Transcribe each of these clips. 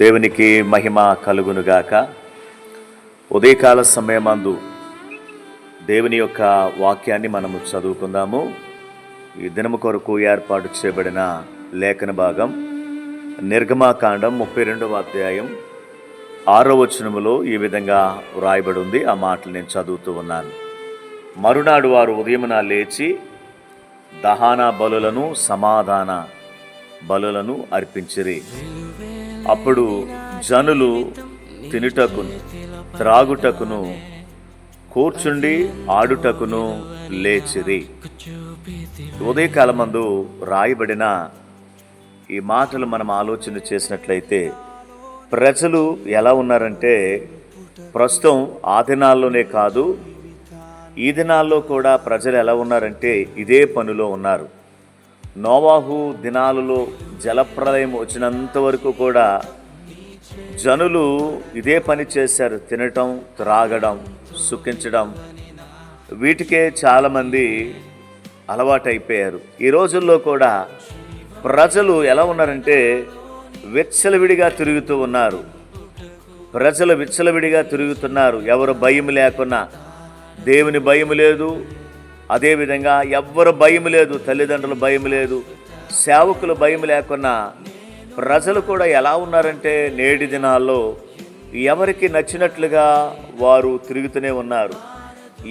దేవునికి మహిమ కలుగునుగాక. ఉదయకాల సమయమందు దేవుని యొక్క వాక్యాన్ని మనము చదువుకుందాము. ఈ దినము కొరకు ఏర్పాటు చేయబడిన లేఖన భాగం నిర్గమాకాండం 32వ అధ్యాయం 6వ వచనములో ఈ విధంగా వ్రాయబడి ఉంది. ఆ మాటలు నేను చదువుతూ ఉన్నాను. మరునాడు వారు ఉదయమున లేచి దహన బలులను సమాధాన బలులను అర్పించిరి. అప్పుడు జనులు తినుటకును త్రాగుటకును కూర్చుండి ఆడుటకును లేచిరి. ఉదయకాలమందు రాయబడిన ఈ మాటలు మనం ఆలోచన చేసినట్లయితే ప్రజలు ఎలా ఉన్నారంటే, ప్రస్తుతం ఆ దినాల్లోనే కాదు, ఈ దినాల్లో కూడా ప్రజలు ఎలా ఉన్నారంటే ఇదే పనిలో ఉన్నారు. నోవాహు దినాలలో జలప్రలయం వచ్చినంత వరకు కూడా జనులు ఇదే పని చేశారు. తినటం, త్రాగడం, సుఖించడం, వీటికే చాలామంది అలవాటైపోయారు. ఈ రోజుల్లో కూడా ప్రజలు ఎలా ఉన్నారంటే విచ్చలవిడిగా తిరుగుతూ ఉన్నారు. ప్రజలు విచ్చలవిడిగా తిరుగుతున్నారు. ఎవరు భయం లేకున్నా, దేవుని భయం లేదు, అదేవిధంగా ఎవ్వరు భయం లేదు, తల్లిదండ్రుల భయం లేదు, సేవకుల భయం లేకున్నా ప్రజలు కూడా ఎలా ఉన్నారంటే నేటి దినాల్లో ఎవరికి నచ్చినట్లుగా వారు తిరుగుతూనే ఉన్నారు.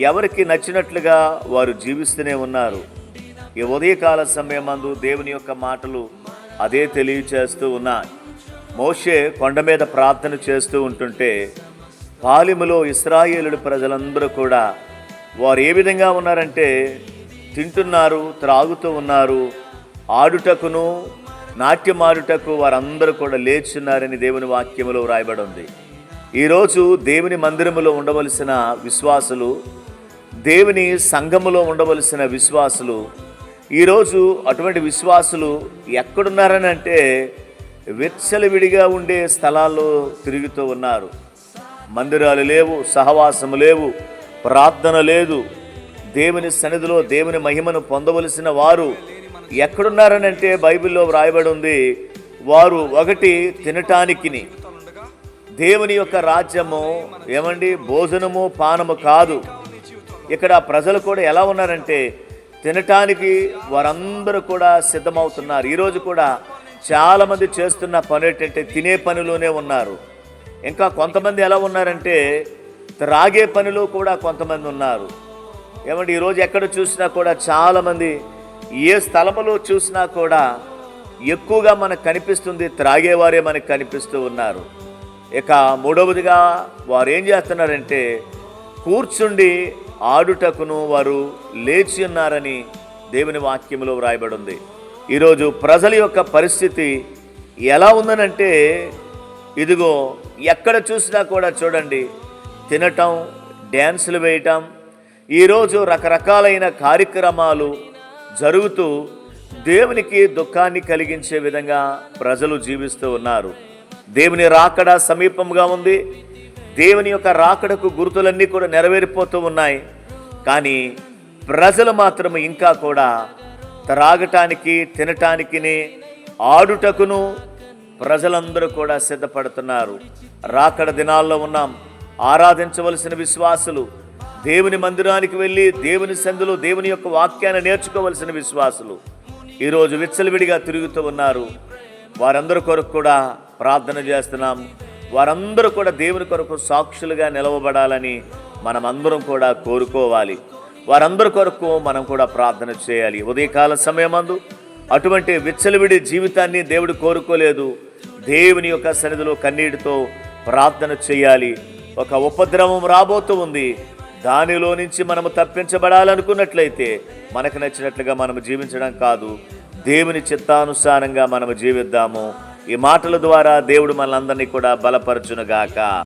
ఎవరికి నచ్చినట్లుగా వారు జీవిస్తూనే ఉన్నారు. ఈ ఉదయకాల సమయమందు దేవుని యొక్క మాటలు అదే తెలియచేస్తూ ఉన్నాయి. మోషే కొండ మీద ప్రార్థన చేస్తూ ఉంటుంటే పాలిములో ఇశ్రాయేలు ప్రజలందరూ కూడా వారు ఏ విధంగా ఉన్నారంటే తింటున్నారు, త్రాగుతూ ఉన్నారు, ఆడుటకును నాట్యమాడుటకు వారందరూ కూడా లేచున్నారని దేవుని వాక్యములో వ్రాయబడి ఉంది. ఈరోజు దేవుని మందిరములో ఉండవలసిన విశ్వాసులు, దేవుని సంఘములో ఉండవలసిన విశ్వాసులు, ఈరోజు అటువంటి విశ్వాసులు ఎక్కడున్నారని అంటే విచ్చలవిడిగా ఉండే స్థలాల్లో తిరుగుతూ ఉన్నారు. మందిరాలు లేవు, సహవాసము లేవు, ప్రార్థన లేదు. దేవుని సన్నిధిలో దేవుని మహిమను పొందవలసిన వారు ఎక్కడున్నారని అంటే బైబిల్లో వ్రాయబడి ఉంది, వారు ఒకటి తినటానికిని. దేవుని యొక్క రాజ్యము ఏమండి భోజనము పానము కాదు. ఇక్కడ ప్రజలు కూడా ఎలా ఉన్నారంటే తినటానికి వారందరూ కూడా సిద్ధమవుతున్నారు. ఈరోజు కూడా చాలామంది చేస్తున్న పని ఏంటంటే తినే పనిలోనే ఉన్నారు. ఇంకా కొంతమంది ఎలా ఉన్నారంటే త్రాగే పనిలో కూడా కొంతమంది ఉన్నారు. ఏమంటే ఈరోజు ఎక్కడ చూసినా కూడా చాలామంది, ఏ స్థలములో చూసినా కూడా ఎక్కువగా మనకు కనిపిస్తుంది త్రాగేవారే మనకు కనిపిస్తూ ఉన్నారు. ఇక మూడవదిగా వారు ఏం చేస్తున్నారంటే కూర్చుండి ఆడుటకును వారు లేచి ఉన్నారని దేవుని వాక్యములో వ్రాయబడి ఉంది. ఈరోజు ప్రజల యొక్క పరిస్థితి ఎలా ఉందనంటే, ఇదిగో ఎక్కడ చూసినా కూడా చూడండి తినటం, డ్యాన్సులు వేయటం, ఈరోజు రకరకాలైన కార్యక్రమాలు జరుగుతూ దేవునికి దుఃఖాన్ని కలిగించే విధంగా ప్రజలు జీవిస్తూ ఉన్నారు. దేవుని రాకడ సమీపంగా ఉంది. దేవుని యొక్క రాకడకు గుర్తులన్నీ కూడా నెరవేరిపోతూ ఉన్నాయి. కానీ ప్రజలు మాత్రం ఇంకా కూడా త్రాగటానికి, తినటానికి, ఆడుటకును ప్రజలందరూ కూడా సిద్ధపడుతున్నారు. రాకడ దినాల్లో ఉన్నాం. ఆరాధించవలసిన విశ్వాసులు, దేవుని మందిరానికి వెళ్ళి దేవుని సందులో దేవుని యొక్క వాక్యాన్ని నేర్చుకోవలసిన విశ్వాసులు ఈరోజు విచ్చలవిడిగా తిరుగుతూ ఉన్నారు. వారందరి కొరకు కూడా ప్రార్థన చేస్తున్నాం. వారందరూ కూడా దేవుని కొరకు సాక్షులుగా నిలవబడాలని మనమందరం కూడా కోరుకోవాలి. వారందరి కొరకు మనం కూడా ప్రార్థన చేయాలి. ఉదయకాల సమయమందు అటువంటి విచ్చలవిడి జీవితాన్ని దేవుడు కోరుకోలేదు. దేవుని యొక్క సన్నిధిలో కన్నీటితో ప్రార్థన చేయాలి. ఒక ఉపద్రవం రాబోతూ ఉంది. దానిలో నుంచి మనము తప్పించబడాలనుకున్నట్లయితే మనకు నచ్చినట్లుగా మనము జీవించడం కాదు, దేవుని చిత్తానుసారంగా మనము జీవిద్దాము. ఈ మాటల ద్వారా దేవుడు మనలందరినీ కూడా బలపరచునుగాక.